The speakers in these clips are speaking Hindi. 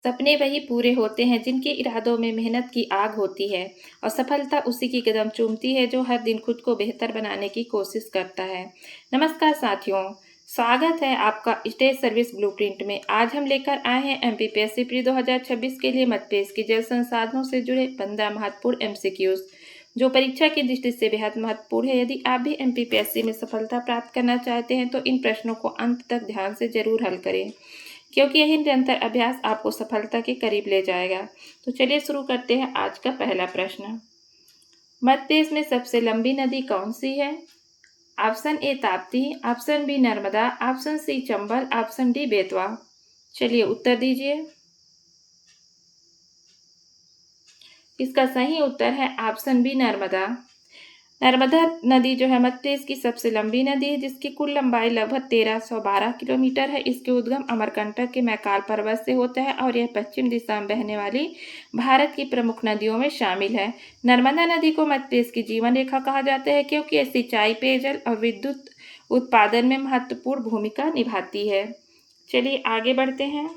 सपने वही पूरे होते हैं जिनके इरादों में मेहनत की आग होती है और सफलता उसी की कदम चूमती है जो हर दिन खुद को बेहतर बनाने की कोशिश करता है। नमस्कार साथियों, स्वागत है आपका स्टेज सर्विस ब्लूप्रिंट में। आज हम लेकर आए हैं एमपीपीएससी प्री 2026 के लिए मध्य प्रदेश की जल संसाधनों से जुड़े 15 महत्वपूर्ण एमसीक्यूज जो परीक्षा की दृष्टि से बेहद महत्वपूर्ण है। यदि आप भी एमपीपीएससी में सफलता प्राप्त करना चाहते हैं तो इन प्रश्नों को अंत तक ध्यान से जरूर हल करें, क्योंकि यही निरंतर अभ्यास आपको सफलता के करीब ले जाएगा। तो चलिए शुरू करते हैं आज का पहला प्रश्न। मध्य प्रदेश में सबसे लंबी नदी कौन सी है? Option A Tapti, option B Narmada, option C Chambal, option D Betwa. चलिए उत्तर दीजिए। इसका सही उत्तर है ऑप्शन बी नर्मदा। नर्मदा नदी जो है मध्य प्रदेश की सबसे लंबी नदी है, जिसकी कुल लंबाई लगभग 1312 किलोमीटर है। इसके उद्गम अमरकंटक के मैकाल पर्वत से होता है और यह पश्चिम दिशा में बहने वाली भारत की प्रमुख नदियों में शामिल है। नर्मदा नदी को मध्य प्रदेश की जीवन रेखा कहा जाता है, क्योंकि यह सिंचाई, पेयजल और विद्युत उत्पादन में महत्वपूर्ण भूमिका निभाती है। चलिए आगे बढ़ते हैं।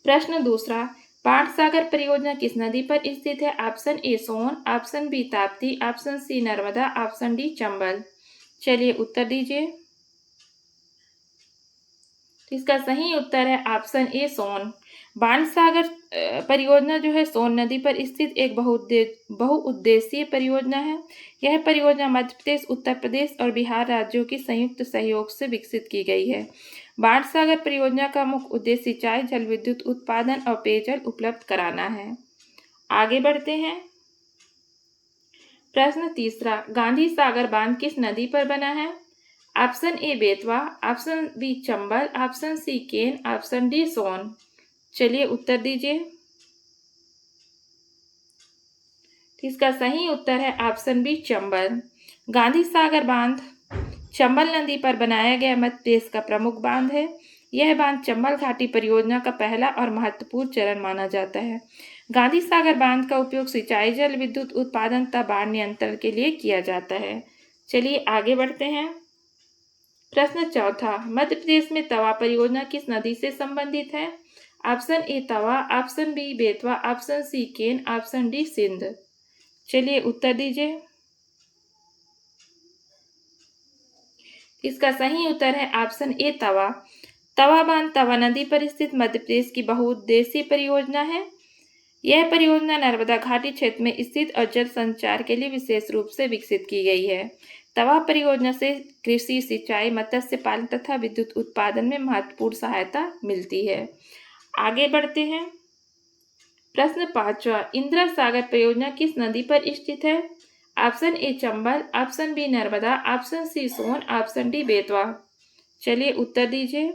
प्रश्न दूसरा, बाणसागर परियोजना किस नदी पर स्थित है? Option A Son, option B Tapti, option C Narmada, option D Chambal. चलिए उत्तर दीजिए। इसका सही उत्तर है ऑप्शन ए सोन। बाणसागर परियोजना जो है सोन नदी पर स्थित एक बहुउद्देशीय परियोजना है। यह परियोजना मध्य प्रदेश, उत्तर प्रदेश और बिहार राज्यों के संयुक्त सहयोग से विकसित की गई है। बाणसागर परियोजना का मुख्य उद्देश्य सिंचाई, जल विद्युत उत्पादन और पेयजल उपलब्ध कराना है। आगे बढ़ते हैं। प्रश्न तीसरा, गांधी सागर बांध किस नदी पर बना है? Option A Betwa, option B Chambal, option C Ken, option D Son. चलिए उत्तर दीजिए। इसका सही उत्तर है ऑप्शन बी चंबल। गांधी सागर बांध चंबल नदी पर बनाया गया मध्य प्रदेश का प्रमुख बांध है। यह बांध चंबल घाटी परियोजना का पहला और महत्वपूर्ण चरण माना जाता है। गांधी सागर बांध का उपयोग सिंचाई, जल विद्युत उत्पादन तथा बाढ़ नियंत्रण के लिए किया जाता है। चलिए आगे बढ़ते हैं। प्रश्न चौथा, मध्य प्रदेश में तवा परियोजना किस नदी से संबंधित है? Option A Tawa, option B Betwa, option C Ken, option D Sindh. चलिए उत्तर दीजिए। इसका सही उत्तर है ऑप्शन ए तवा। तवा बांध तवा नदी पर स्थित मध्य प्रदेश की बहुउद्देशीय परियोजना है। यह परियोजना नर्मदा घाटी क्षेत्र में स्थित और जल संचार के लिए विशेष रूप से विकसित की गई है। तवा परियोजना से कृषि, सिंचाई, मत्स्य पालन तथा विद्युत उत्पादन में महत्वपूर्ण सहायता मिलती है। आगे बढ़ते हैं। प्रश्न पांचवा, इंदिरा सागर परियोजना किस नदी पर स्थित है? Option A Chambal, option B Narmada, option C Son, option D Betwa. चलिए उत्तर दीजिए।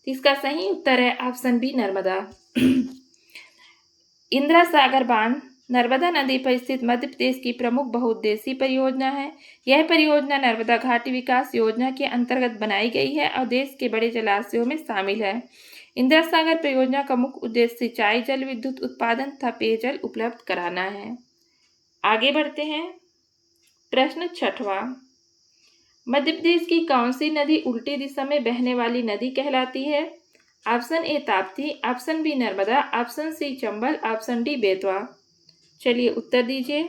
इसका सही उत्तर है ऑप्शन बी नर्मदा। इंदिरा सागर बांध नर्मदा नदी पर स्थित मध्य प्रदेश की प्रमुख बहुउद्देशीय परियोजना है। यह परियोजना नर्मदा घाटी विकास योजना के अंतर्गत बनाई गई है और देश के बड़े जलाशयों में शामिल है। इंदिरा सागर परियोजना का मुख्य उद्देश्य सिंचाई, जल विद्युत उत्पादन तथा पेयजल उपलब्ध कराना है। आगे बढ़ते हैं। प्रश्न छठवां, मध्य प्रदेश की कौन सी नदी उल्टी दिशा में बहने वाली नदी कहलाती है? Option A Tapti, option B Narmada, option C Chambal, option D Betwa. चलिए उत्तर दीजिए।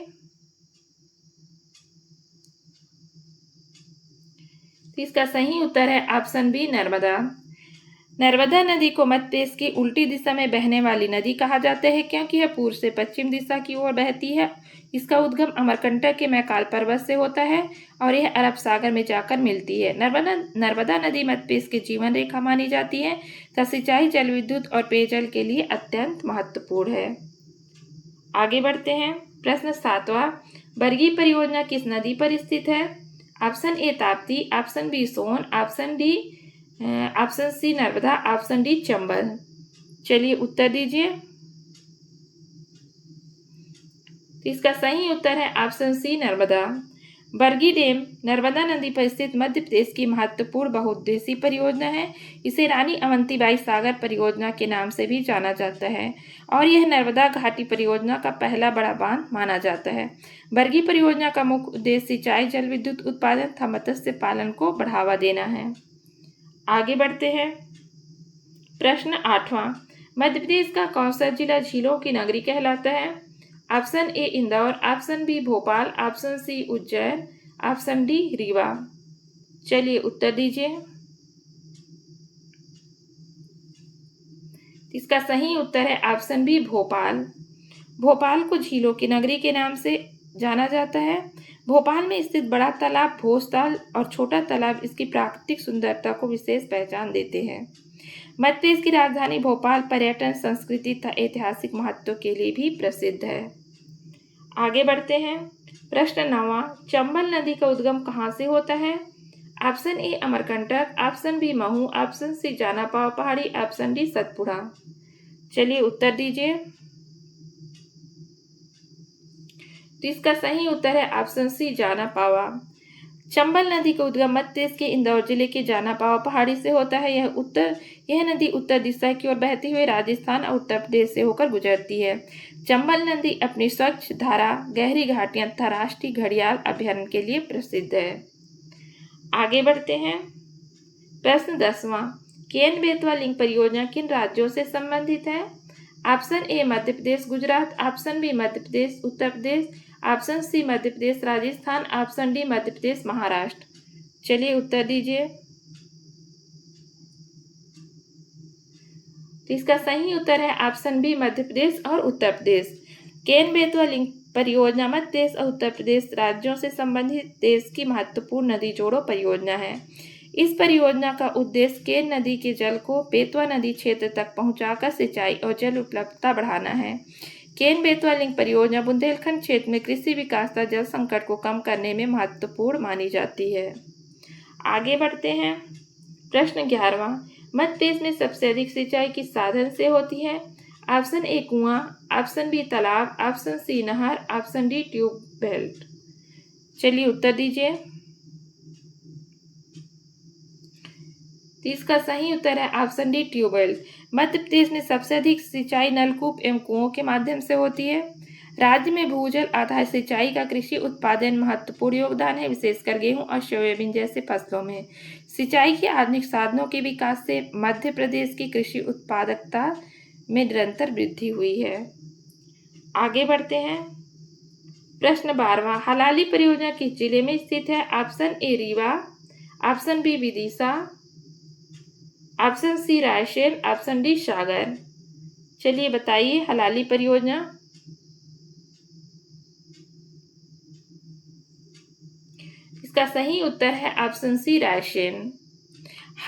इसका सही उत्तर है ऑप्शन बी नर्मदा। नर्मदा नदी को मध्य प्रदेश की उल्टी दिशा में बहने वाली नदी कहा जाता है, क्योंकि यह पूर्व से पश्चिम दिशा की ओर बहती है। इसका उद्गम अमरकंटक के मैकाल पर्वत से होता है और यह अरब सागर में जाकर मिलती है। नर्मदा नदी मध्य प्रदेश की जीवन रेखा मानी जाती है तथा सिंचाई, जल विद्युत और पेयजल के लिए अत्यंत महत्वपूर्ण है। आगे बढ़ते हैं। प्रश्न सातवां, बरगी परियोजना किस नदी पर स्थित है? Option A Tapti, option B Son, option C Narmada, option D Chambal. चलिए उत्तर दीजिए। इसका सही उत्तर है option C Narmada. Bargi dam Narmada नदी पर स्थित मध्य प्रदेश की महत्वपूर्ण बहुउद्देशीय परियोजना है। इसे रानी अवंतीबाई सागर परियोजना के नाम से भी जाना जाता है और यह नर्मदा घाटी परियोजना का पहला बड़ा बांध माना जाता है। बरगी परियोजना का मुख्य उद्देश्य सिंचाई, जल विद्युत उत्पादन तथा मत्स्य पालन को बढ़ावा देना है। आगे बढ़ते हैं। प्रश्न 8वां, मध्य प्रदेश का कौन सा जिला झीलों की नगरी कहलाता है? Option A Indore, option B Bhopal, option C Ujjain, option D Rewa. चलिए उत्तर दीजिए। इसका सही उत्तर है ऑप्शन बी भोपाल। भोपाल को झीलों की नगरी के नाम से जाना जाता है। भोपाल में स्थित बड़ा तालाब भोजताल और छोटा तालाब इसकी प्राकृतिक सुंदरता को विशेष पहचान देते हैं। मध्य प्रदेश की राजधानी भोपाल पर्यटन, संस्कृति तथा ऐतिहासिक महत्व के लिए भी प्रसिद्ध है। आगे बढ़ते हैं। प्रश्न 9वां, चंबल नदी का उद्गम कहाँ से होता है? Option A Amarkantak, option B Mhow, option C Janapav पहाड़ी, ऑप्शन डी सतपुड़ा। चलिए उत्तर दीजिए। तो इसका सही उत्तर है ऑप्शन सी जानापावा। चंबल नदी का उद्गम मध्य प्रदेश के इंदौर जिले के जानापावा पहाड़ी से होता है। यह नदी उत्तर दिशा की ओर बहती हुई राजस्थान और उत्तर प्रदेश से होकर गुजरती है। चंबल नदी अपनी स्वच्छ धारा, गहरी घाटियां तथा राष्ट्रीय घड़ियाल अभयारण्य के लिए प्रसिद्ध है। आगे बढ़ते हैं। प्रश्न 10वां, केन बेतवा लिंक परियोजना किन राज्यों से संबंधित है? Option A Madhya Pradesh Gujarat, option B Madhya Pradesh Uttar Pradesh, option C Madhya Pradesh Rajasthan, option D Madhya Pradesh Maharashtra. चलिए उत्तर दीजिए। तो इसका सही उत्तर है ऑप्शन बी मध्य प्रदेश और उत्तर प्रदेश। केन बेतवा लिंक परियोजना मध्य प्रदेश और उत्तर प्रदेश राज्यों से संबंधित देश की महत्वपूर्ण नदी जोड़ो परियोजना है। इस परियोजना का उद्देश्य केन नदी के जल को बेतवा नदी क्षेत्र तक पहुंचाकर सिंचाई और जल उपलब्धता बढ़ाना है। केन बेतवा लिंक परियोजना बुंदेलखंड क्षेत्र में कृषि विकास तथा जल संकट को कम करने में महत्वपूर्ण मानी जाती है। आगे बढ़ते हैं। प्रश्न 11वां, मध्य प्रदेश में सबसे अधिक सिंचाई किस साधन से होती है? ऑप्शन ए कुआं, ऑप्शन बी तालाब, ऑप्शन सी नहर, ऑप्शन डी ट्यूबवेल। चलिए उत्तर दीजिए। तो इसका सही उत्तर है option D tubewell. Madhya Pradesh में सबसे अधिक सिंचाई नलकूप एवं कुओं के माध्यम से होती है। राज्य में भूजल आधारित सिंचाई का कृषि उत्पादन महत्वपूर्ण योगदान है, विशेषकर गेहूं और सोयाबीन जैसे फसलों में। सिंचाई के आधुनिक साधनों के विकास से मध्य प्रदेश की कृषि उत्पादकता में निरंतर वृद्धि हुई है। आगे बढ़ते हैं। प्रश्न 12वां, हलाली परियोजना किस जिले में स्थित है? Option A Rewa, option B Vidisha, option C Raisen, option D Sagar. चलिए बताइए हलाली परियोजना। इसका सही उत्तर है ऑप्शन सी रायसेन।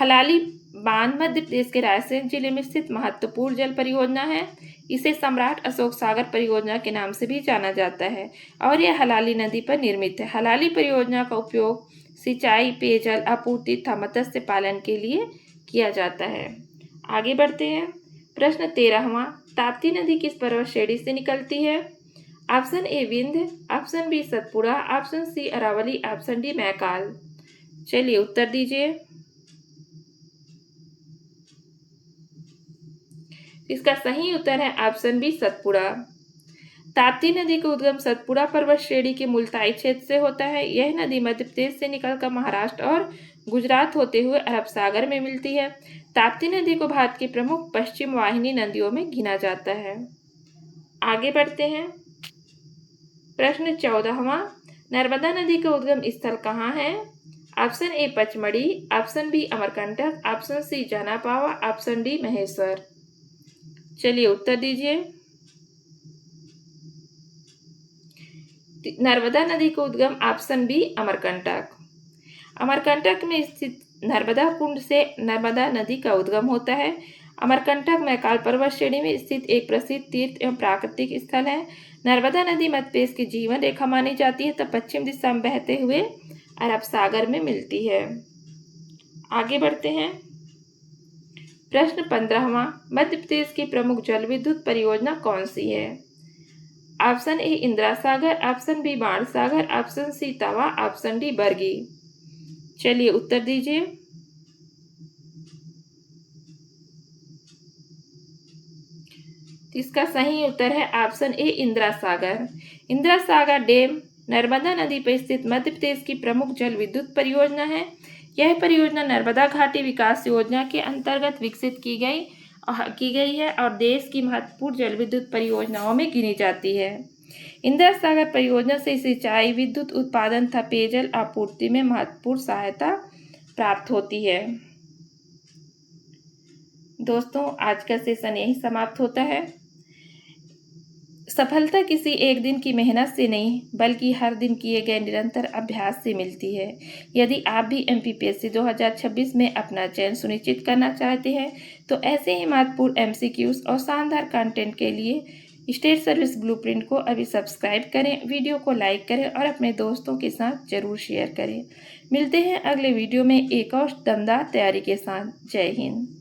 हलाली बांध मध्य प्रदेश के रायसेन जिले में स्थित महत्वपूर्ण जल परियोजना है। इसे सम्राट अशोक सागर परियोजना के नाम से भी जाना जाता है और यह हलाली नदी पर निर्मित है। हलाली परियोजना का उपयोग सिंचाई, पेयजल आपूर्ति तथा मत्स्य पालन के लिए किया जाता है। आगे बढ़ते हैं। प्रश्न 13वां, ताप्ती नदी किस पर्वत श्रेणी से निकलती है? Option A Vindhya, option B Satpura, option C Aravalli, option D Maikal. चलिए उत्तर दीजिए। इसका सही उत्तर है ऑप्शन बी सतपुड़ा। ताप्ती नदी का उद्गम सतपुड़ा पर्वत श्रेणी के मुल्ताई क्षेत्र से होता है। यह नदी मध्य प्रदेश से निकलकर महाराष्ट्र और गुजरात होते हुए अरब सागर में मिलती है। ताप्ती नदी को भारत की प्रमुख पश्चिम वाहिनी नदियों में गिना जाता है। आगे बढ़ते हैं। प्रश्न 14वां, नर्मदा नदी का उद्गम स्थल कहाँ है? Option A Pachmarhi, option B Amarkantak, option C Janapav, option D Maheshwar. चलिए उत्तर दीजिए। नर्मदा नदी का उद्गम ऑप्शन बी अमरकंटक। अमरकंटक में स्थित नर्मदा कुंड से नर्मदा नदी का उद्गम होता है। अमरकंटक मैकाल पर्वत श्रेणी में स्थित एक प्रसिद्ध तीर्थ एवं प्राकृतिक स्थल है। नर्मदा नदी मध्य प्रदेश की जीवन रेखा मानी जाती है तब पश्चिम दिशा में बहते हुए अरब सागर में मिलती है। आगे बढ़ते हैं। प्रश्न 15वां, मध्य प्रदेश की प्रमुख जल विद्युत परियोजना कौन सी है? Option A Indira Sagar, option B Ban Sagar, option C Tawa, option D Bargi. चलिए उत्तर दीजिए। इसका सही उत्तर है option A Indira Sagar. Indira Sagar dam Narmada नदी पर स्थित मध्य प्रदेश की प्रमुख जल विद्युत परियोजना है। यह परियोजना नर्मदा घाटी विकास योजना के अंतर्गत विकसित की गई की गई है और देश की महत्वपूर्ण जल विद्युत परियोजनाओं में गिनी जाती है। इंदिरा सागर परियोजना से सिंचाई, विद्युत उत्पादन तथा पेयजल आपूर्ति में महत्वपूर्ण सहायता प्राप्त होती है। दोस्तों, आज का सेशन यही समाप्त होता है। सफलता किसी एक दिन की मेहनत से नहीं, बल्कि हर दिन किए गए निरंतर अभ्यास से मिलती है। यदि आप भी एमपीपीएससी 2026 में अपना चयन सुनिश्चित करना चाहते हैं, तो ऐसे ही महत्वपूर्ण एमसीक्यूज और शानदार कंटेंट के लिए स्टेट सर्विस ब्लूप्रिंट को अभी सब्सक्राइब करें, वीडियो को लाइक करें और अपने दोस्तों के साथ जरूर शेयर करें। मिलते हैं अगले वीडियो में एक और दमदार तैयारी के साथ। जय हिंद।